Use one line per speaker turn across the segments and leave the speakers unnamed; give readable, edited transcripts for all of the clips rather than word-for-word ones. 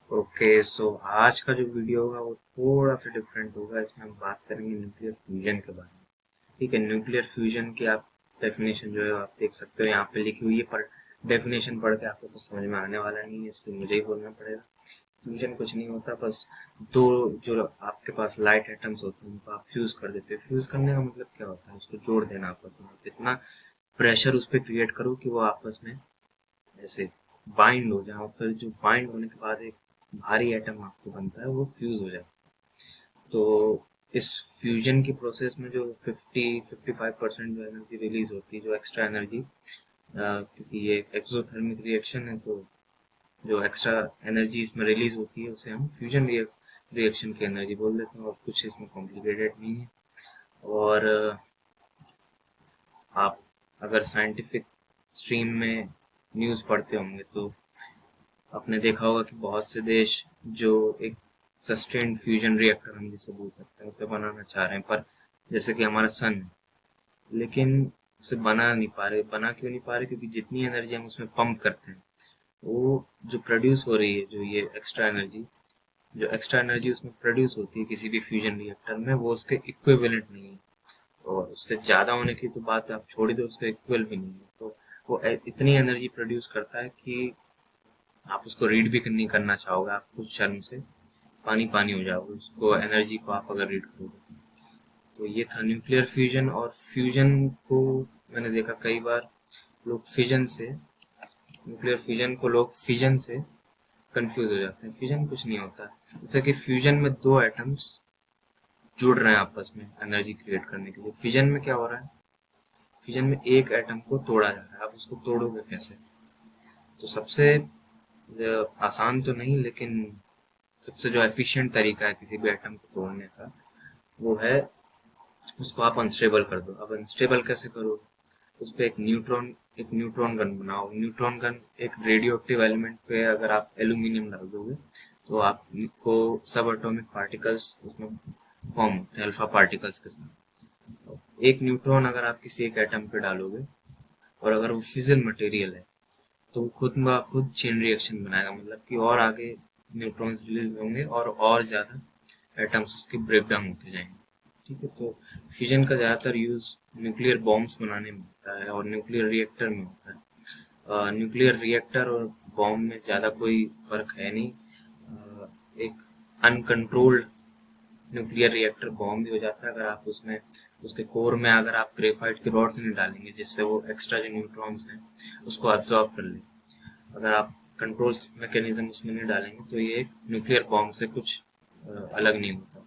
Okay, सो आज का जो वीडियो होगा वो थोड़ा सा डिफरेंट होगा। इसमें हम बात करेंगे न्यूक्लियर फ्यूजन के बारे में। ठीक है, न्यूक्लियर फ्यूजन की आप डेफिनेशन जो है आप देख सकते हो, यहाँ पे लिखी हुई है, पर डेफिनेशन पढ़ के आपको कुछ समझ में आने वाला नहीं है, इसलिए मुझे ही बोलना पड़ेगा। फ्यूजन कुछ नहीं होता, बस दो जो आपके पास लाइट एटम्स होते हैं उनको आप फ्यूज कर देते हो। फ्यूज करने का मतलब क्या होता है? उसको जोड़ देना आपस में, इतना प्रेशर उस पर क्रिएट करो कि वो आपस में ऐसे बाइंड हो जाए, और फिर जो बाइंड होने के बाद एक भारी एटम आपको बनता है वो फ्यूज हो जाता है। तो इस फ्यूजन की प्रोसेस में जो 50-55% जो एनर्जी रिलीज होती है, जो एक्स्ट्रा एनर्जी, क्योंकि ये एक्सोथर्मिक रिएक्शन है, तो जो एक्स्ट्रा एनर्जी इसमें रिलीज होती है उसे हम फ्यूजन रिएक्शन की एनर्जी बोल देते हैं, और कुछ इसमें कॉम्प्लिकेटेड नहीं है। और आप अगर साइंटिफिक स्ट्रीम में न्यूज़ पढ़ते होंगे तो आपने देखा होगा कि बहुत से देश जो एक सस्टेन्ड फ्यूजन रिएक्टर हम जिसे बोल सकते हैं उसे बनाना चाह रहे हैं, पर जैसे कि हमारा सन है, लेकिन उसे बना नहीं पा रहे। बना क्यों नहीं पा रहे? क्योंकि जितनी एनर्जी हम उसमें पंप करते हैं, वो जो प्रोड्यूस हो रही है, जो ये एक्स्ट्रा एनर्जी उसमें प्रोड्यूस होती है किसी भी फ्यूजन रिएक्टर में, वो उसके इक्विवेलेंट नहीं है। और उससे ज़्यादा होने की तो बात आप छोड़ ही दो, उसका इक्वल भी नहीं है। तो वो इतनी एनर्जी प्रोड्यूस करता है कि आप उसको रीड भी नहीं करना चाहोगे, आप खुद शर्म से पानी पानी हो जाओगे उसको, एनर्जी को आप अगर रीड करोगे। तो ये था न्यूक्लियर फ्यूजन। और फ्यूजन को मैंने देखा कई बार लोग फिजन से, न्यूक्लियर फ्यूजन को लोग फिजन से कंफ्यूज हो जाते हैं। फ्यूजन कुछ नहीं होता। जैसे कि फ्यूजन में दो एटम्स जुड़ रहे हैं आपस में एनर्जी क्रिएट करने के लिए। फिजन में क्या हो रहा है? फिजन में एक एटम को तोड़ा जा रहा है। आप उसको तोड़ोगे कैसे? तो सबसे आसान तो नहीं, लेकिन सबसे जो एफिशिएंट तरीका है किसी भी एटम को तोड़ने का, वो है उसको आप अनस्टेबल कर दो। अब अनस्टेबल कैसे करो? उस पर एक न्यूट्रॉन गन बनाओ। न्यूट्रॉन गन एक रेडियो एक्टिव एलिमेंट पे अगर आप एल्यूमिनियम डाल दोगे तो आपको सब एटॉमिक पार्टिकल्स उसमें फॉर्म होते हैं अल्फा पार्टिकल्स के साथ। एक न्यूट्रॉन अगर आप किसी एक एटम पे डालोगे, और अगर वो फिजल मटेरियल है, तो वो खुद ब खुद चेन रिएक्शन बनाएगा, मतलब कि और आगे न्यूट्रॉन्स रिलीज होंगे और ज़्यादा एटम्स उसके ब्रेक डाउन होते जाएंगे। ठीक है, तो फिजन का ज़्यादातर यूज़ न्यूक्लियर बॉम्ब्स बनाने में होता है और न्यूक्लियर रिएक्टर में होता है। न्यूक्लियर रिएक्टर और बॉम्ब में ज़्यादा कोई फर्क है नहीं। एक अनकंट्रोल्ड न्यूक्लियर रिएक्टर बॉम्ब भी हो जाता है अगर आप उसमें, उसके कोर में अगर आप ग्रेफाइट की रॉड्स नहीं डालेंगे जिससे वो एक्स्ट्रा जो न्यूट्रॉन्स हैं उसको अब्जॉर्ब कर ले। अगर आप कंट्रोल मैकेनिज्म उसमें नहीं डालेंगे तो ये एक न्यूक्लियर बॉम्ब से कुछ अलग नहीं होता।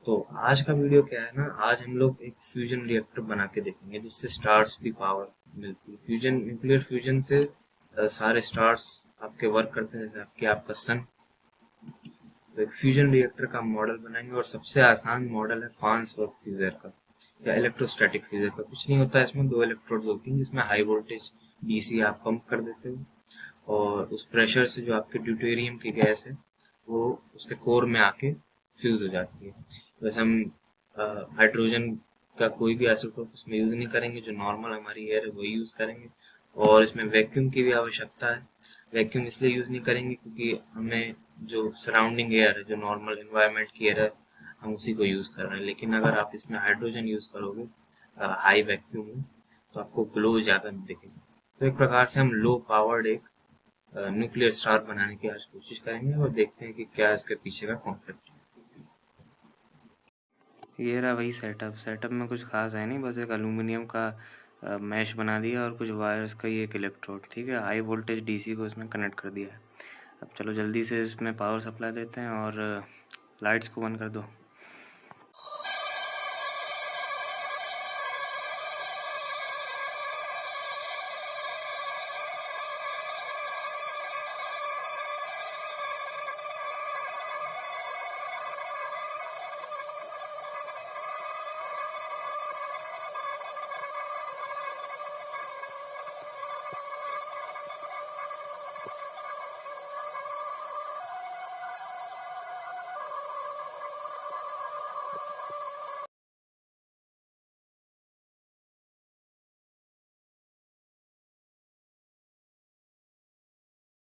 तो आज का वीडियो क्या है ना, आज हम लोग एक फ्यूजन रिएक्टर बना के देखेंगे जिससे स्टार्स की पावर मिलती है। फ्यूजन, न्यूक्लियर फ्यूजन से सारे स्टार्स आपके वर्क करते हैं, जैसे आपका सन। तो एक फ्यूजन रिएक्टर का मॉडल बनाएंगे, और सबसे आसान मॉडल है फार्न्सवर्थ फ्यूजर का या इलेक्ट्रोस्टैटिक फ्यूजर का। कुछ नहीं होता है, इसमें दो इलेक्ट्रोड्स होती हैं जिसमें हाई वोल्टेज डीसी आप पंप कर देते हो, और उस प्रेशर से जो आपके ड्यूटेरियम की गैस है वो उसके कोर में आके फ्यूज हो जाती है। वैसे हम हाइड्रोजन का कोई भी आइसोटोप इसमें यूज नहीं करेंगे, जो नॉर्मल हमारी एयर है वही यूज करेंगे। और इसमें वैक्यूम की भी आवश्यकता है। वैक्यूम इसलिए यूज नहीं करेंगे क्योंकि हमें जो सराउंडिंग एयर है, जो नॉर्मल एनवायरनमेंट की एयर है, हम उसी को यूज कर रहे हैं। लेकिन अगर आप इसमें हाइड्रोजन यूज करोगे हाई वैक्यूम में, तो आपको ग्लो ज्यादा दिखेगा। तो एक प्रकार से हम लो पावर्ड एक न्यूक्लियर स्टार बनाने की आज कोशिश करेंगे, और देखते हैं कि क्या इसके पीछे का कॉन्सेप्ट है।
ये रहा वही सेटअप में कुछ खास है नहीं, बस एक एल्यूमिनियम का मैश बना दिया और कुछ वायर्स का ये एक इलेक्ट्रोड, ठीक है। हाई वोल्टेज डीसी को इसमें कनेक्ट कर दिया है। अब चलो जल्दी से इसमें पावर सप्लाई देते हैं और लाइट्स को बंद कर दो।